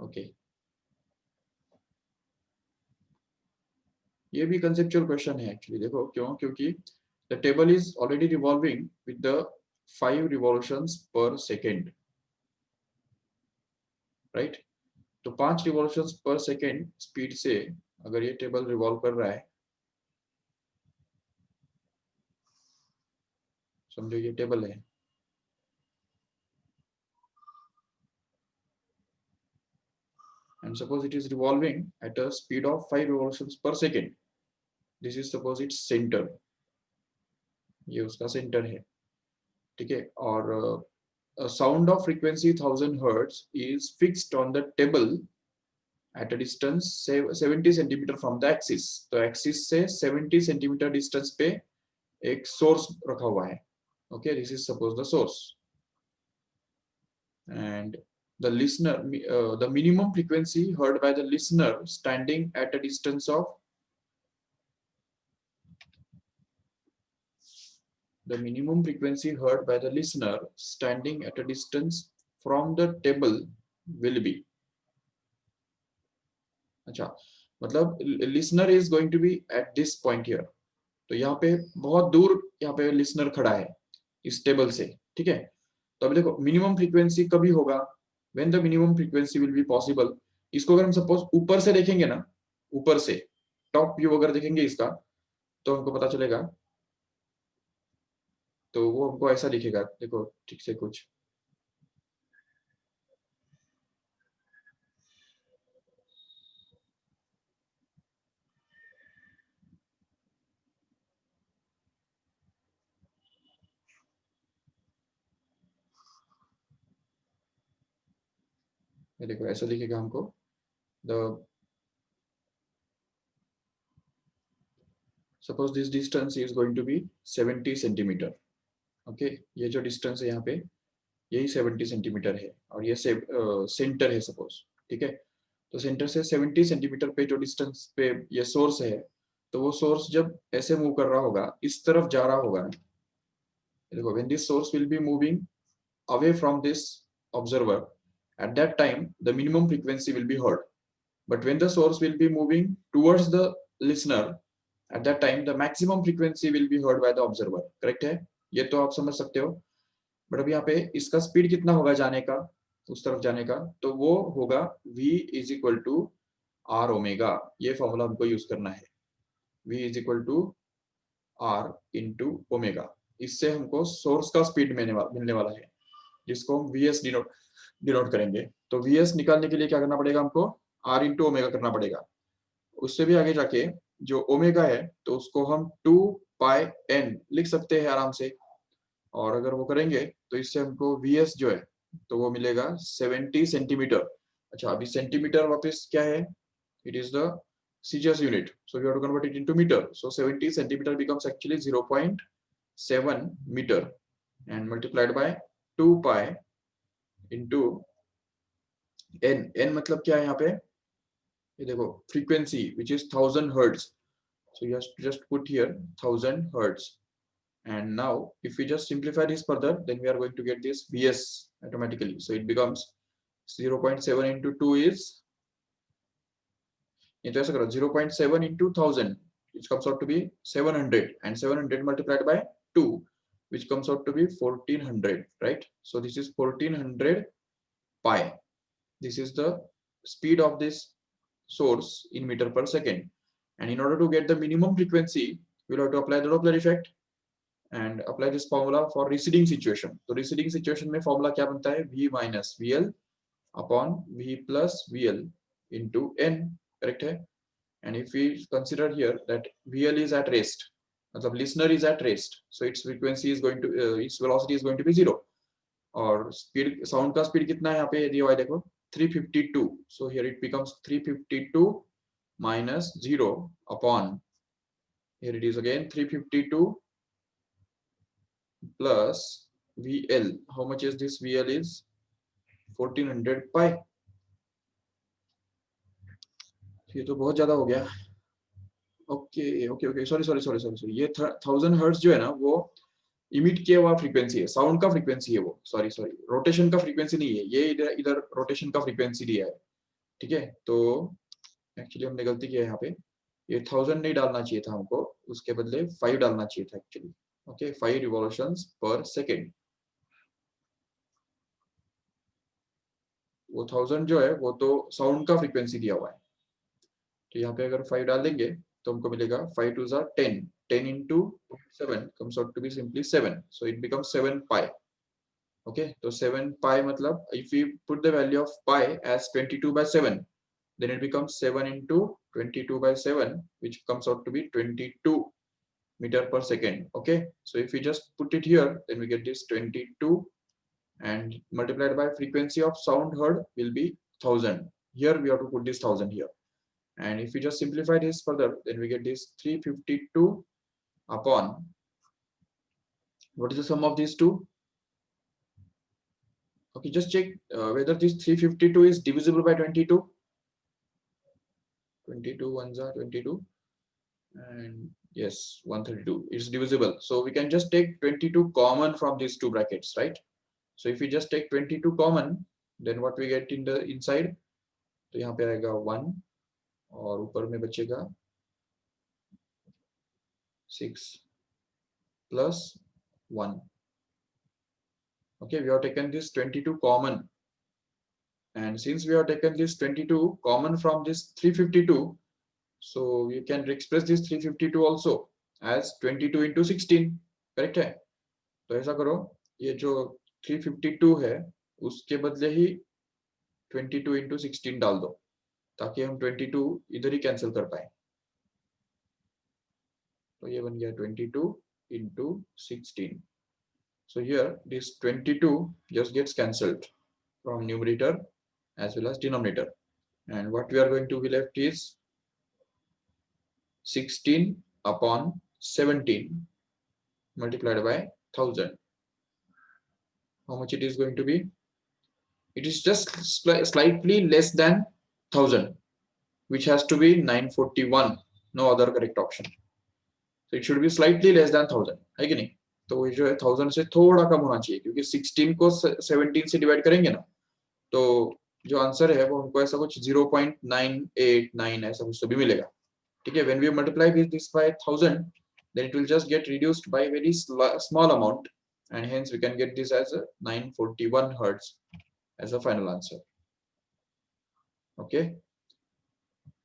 Okay. ये भी conceptual question है actually. देखो क्यों, क्योंकि the table is already revolving with the 5 revolutions per second, right? तो 5 revolutions per second speed से अगर ये टेबल रिवॉल्व कर रहा है, समझो ये टेबल है, and suppose it is revolving at a speed of 5 revolutions per second. This is suppose its center, ये उसका सेंटर है, ठीक है, और a sound of frequency 1000 hertz is fixed on the table at a distance 70 centimeter from the axis. तो axis से 70 centimetre distance पे एक सोर्स रखा हुआ है. Okay, this is suppose the source, and the listener, the minimum frequency heard by the listener standing at a distance of, the minimum frequency heard by the listener standing at a distance from the table will be. अच्छा, मतलब listener is going to be at this point here. तो यहाँ पे बहुत दूर यहाँ पे listener खड़ा है इस टेबल से, ठीक है. तो अभी देखो मिनिमम फ्रीक्वेंसी कभी होगा, when the minimum frequency will be possible. इसको अगर हम सपोज ऊपर से देखेंगे ना, ऊपर से टॉप व्यू अगर देखेंगे इसका, तो हमको पता चलेगा, तो वो हमको ऐसा दिखेगा. देखो ठीक से कुछ, ये देखो ऐसा दिखेगा हमको. The suppose this distance is going to be 70 centimetre. Okay, ये जो डिस्टेंस है यहाँ पे यही 70 सेंटीमीटर है, और ये सेंटर है सपोज, ठीक है. तो सेंटर से 70 सेंटीमीटर पे जो डिस्टेंस पे ये सोर्स है, तो वो सोर्स जब ऐसे मूव कर रहा होगा, इस तरफ जा रहा होगा, देखो when this source will be moving away from this observer, at that time the minimum frequency will be heard. But when the source will be moving towards the listener, at that time the maximum frequency will be heard by the observer. Correct है, ये तो आप समझ सकते हो. But अब यहाँ पे इसका स्पीड कितना होगा जाने का, उस तरफ जाने का, तो वो होगा v is equal to r omega. ये फॉर्मूला हमको यूज करना है, v is equal to r into omega. इससे हमको सोर्स का स्पीड मिलने वाला है, जिसको हम vs डिनोट करेंगे. तो vs निकालने के लिए क्या करना पड़ेगा हमको, r इंटू ओमेगा करना पड़ेगा. उससे भी आगे जाके जो ओमेगा है, तो उसको हम 2 पाई n लिख सकते हैं आराम से. और अगर वो करेंगे तो इससे हमको vs जो है, तो वो मिलेगा 70 सेंटीमीटर. अच्छा, अभी सेंटीमीटर वापस क्या है, it is the CGS unit, so we have to convert it into meter. So 70 centimeter becomes actually 0.7 meter, and multiplied by 2 pi into n. n मतलब क्या है यहाँ पे, ये देखो frequency which is 1000 hertz, so you just put here 1000 hertz. And now if we just simplify this further, then we are going to get this vs automatically. So it becomes 0.7 into 2 is ये तो ऐसा करो 0.7 into 1000 which comes out to be 700 and 700 multiplied by 2 which comes out to be 1400, right? So this is 1400 pi. This is the speed of this source in meter per second, and in order to get the minimum frequency we'll have to apply the Doppler effect and apply this formula for receding situation. तो receding situation में formula क्या बनता है? V minus VL upon V plus VL into N, correct है? And if we consider here that VL is at rest, मतलब listener is at rest, so its frequency is going to its velocity is going to be 0. और speed sound का speed कितना है यहाँ पे दिया हुआ है देखो 352. So here it becomes 352 minus 0 upon, here it is again 352 plus VL. How much is this? VL is 1400 pi. ये तो बहुत ज्यादा हो गया. Okay okay okay, sorry sorry sorry sorry sorry, ये 1000 हर्ट्ज जो है ना वो इमिट किया हुआ फ्रीक्वेंसी है, साउंड का फ्रीक्वेंसी है वो, सॉरी सॉरी, रोटेशन का फ्रीक्वेंसी नहीं है ये, इधर इधर रोटेशन का फ्रीक्वेंसी दिया है, ठीक है? तो एक्चुअली हमने गलती किया है यहाँ पे, ये 1000 नहीं डालना चाहिए था हमको, उसके बदले 5 डालना चाहिए था एक्चुअली. ओके, 5 रिवॉल्यूशंस पर सेकेंड. वो 1000 जो है वो तो साउंड का फ्रीक्वेंसी दिया हुआ है, तो यहाँ पे अगर 5 डाल देंगे तो हमको मिलेगा 5 2 are 10. 10 into 7 comes out to be simply 7. So it becomes 7 pi. Okay, so 7 pi मतलब if we put the value of pi as 22 by 7, then it becomes 7 into 22 by 7, which comes out to be 22 meter per second. Okay, so if we just put it here, then we get this 22 and multiplied by frequency of sound heard will be 1000. Here we have to put this 1000 here. And if we just simplify this further, then we get this 352 upon, what is the sum of these two? Okay, just check whether this 352 is divisible by 22. 22 ones are 22, and yes, 132 is divisible. So we can just take 22 common from these two brackets, right? So if we just take 22 common, then what we get in the inside? तो यहाँ पे आएगा 1 और ऊपर में बचेगा 6 plus 1. Okay, we have taken this 22 common, and since we have taken this 22 common from this 352, so we can express this 352 also as 22 into 16, correct है? तो ऐसा करो, ये जो 352 है उसके बदले ही 22 into 16 डाल दो, ताकि हम 22 इधर ही कैंसिल कर पाए. तो ये बन गया 22 into 16. So here this 22 just gets cancelled from numerator as well as denominator, and what we are going to be left is 16 upon 17 multiplied by 1000. How much it is going to be? It is just slightly less than 1000, which has to be 941. No other correct option. So it should be slightly less than 1000, है कि नहीं? तो ये जो है 1000 से थोड़ा कम होना चाहिए, क्योंकि 16 को 17 से डिवाइड करेंगे ना, तो जो आंसर है वो हमको ऐसा कुछ 0.989 ऐसा कुछ तो भी मिलेगा, ठीक है? When we multiply this by 1000, then it will just get reduced by very small amount, and hence we can get this as a 941 hertz as a final answer. Okay,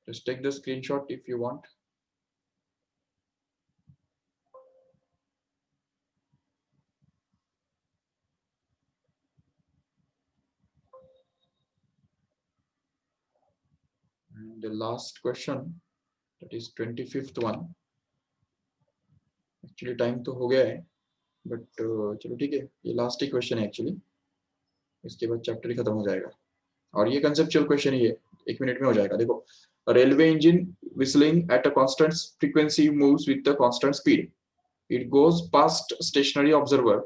just take the screenshot if you want. And the last question, that is 25th one. Actually time तो हो गया है, but चलो ठीक है, ये last ही question है actually, इसके बाद चैप्टर ही खत्म हो जाएगा. और ये कंसेप्चुअल क्वेश्चन ही है, 1 मिनट में हो जाएगा. देखो, a railway engine whistling at a constant frequency moves with a constant speed. It goes past stationary observer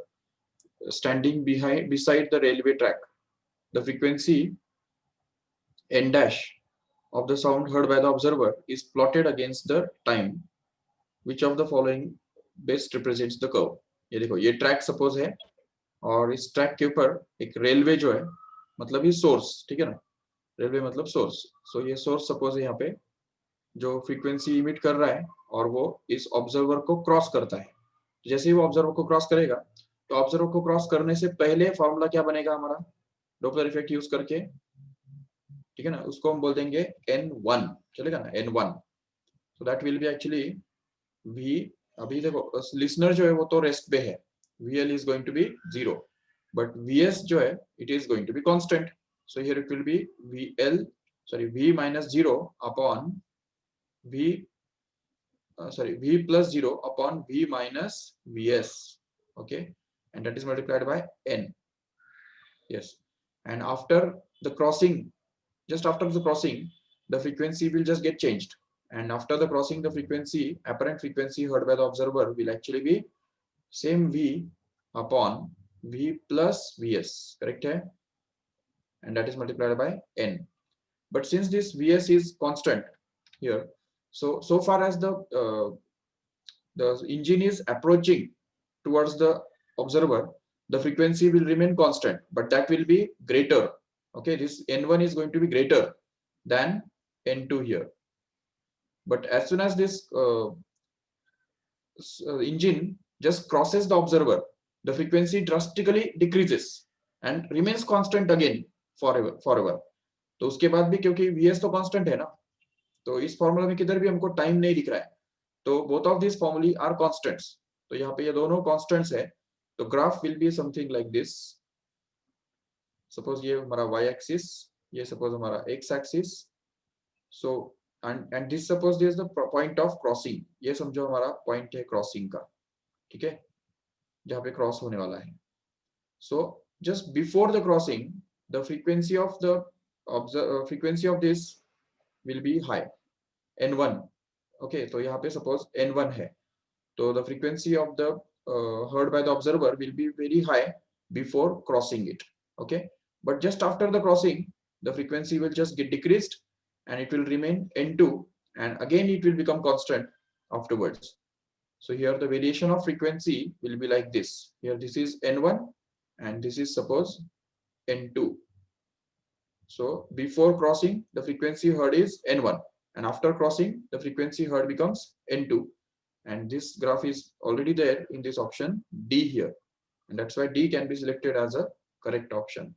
standing beside the railway track. The frequency n dash of the sound heard by the observer is plotted against the time. Which of the following best represents the curve? ये देखो, ये track suppose है और इस track के ऊपर एक railway जो है, मतलब ये सोर्स, ठीक है ना, रेलवे मतलब सोर्स. सो ये सोर्स सपोज है यहाँ पे, जो फ्रीक्वेंसी इमिट कर रहा है और वो इस ऑब्जर्वर को क्रॉस करता है। जैसे ही वो ऑब्जर्वर को क्रॉस करेगा, तो ऑब्जर्वर को क्रॉस करने से पहले फॉर्मूला क्या बनेगा हमारा, डॉपलर इफेक्ट यूज करके, ठीक है ना, उसको हम बोल देंगे n1, चलेगा ना, n1। So that will be actually v, अभी देखो लिसनर जो है वो तो रेस्ट पे है, vl is going to be 0, but vs जो है it is going to be constant. So here it will be vl, sorry v minus 0 upon v, sorry, v plus 0 upon v minus vs, okay, and that is multiplied by n. Yes, and after the crossing, just after the crossing, the frequency will just get changed, and after the crossing, the frequency, apparent frequency heard by the observer will actually be same v upon v plus vs, correct hai? And that is multiplied by n. But since this vs is constant here, so far as the engine is approaching towards the observer, the frequency will remain constant, but that will be greater. Okay, this n1 is going to be greater than n2 here. But as soon as this engine just crosses the observer, the frequency drastically decreases and remains constant again forever. तो उसके बाद भी क्योंकि vs तो constant है ना, तो इस फॉर्मूला में किधर भी हमको टाइम नहीं दिख रहा है, तो बोथ ऑफ दिस फॉर्मूले आर कांस्टेंट्स। तो यहाँ पे ये दोनों कांस्टेंट्स है, तो graph will be something like this. Suppose ये हमारा y एक्सिस, ये सपोज हमारा x axis, so and this suppose this the point of crossing, ये समझो हमारा पॉइंट है क्रॉसिंग का, ठीक है, जहाँ पे क्रॉस होने वाला है। So just before the crossing, the frequency of the frequency of this will be high, n1, okay. तो यहाँ पे सपोज n1 है, तो the frequency of the heard by the observer will be very high before crossing it, okay, but just after the crossing, the frequency will just get decreased and it will remain n2, and again it will become constant afterwards. So here the variation of frequency will be like this. Here this is n1 and this is suppose n2. So before crossing, the frequency heard is n1, and after crossing, the frequency heard becomes n2, and this graph is already there in this option D here, and that's why D can be selected as a correct option,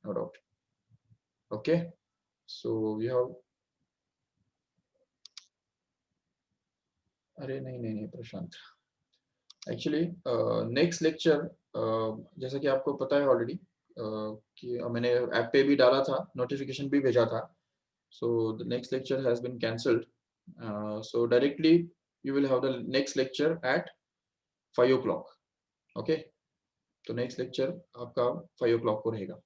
no doubt. Okay, so we have, अरे नहीं प्रशांत, actually next lecture, जैसा कि आपको पता है already कि मैंने app पे भी डाला था, नोटिफिकेशन भी भेजा था, so the next lecture has been cancelled, so directly you will have the next lecture at 5 o'clock, okay, तो नेक्स्ट लेक्चर आपका 5 o'clock को रहेगा।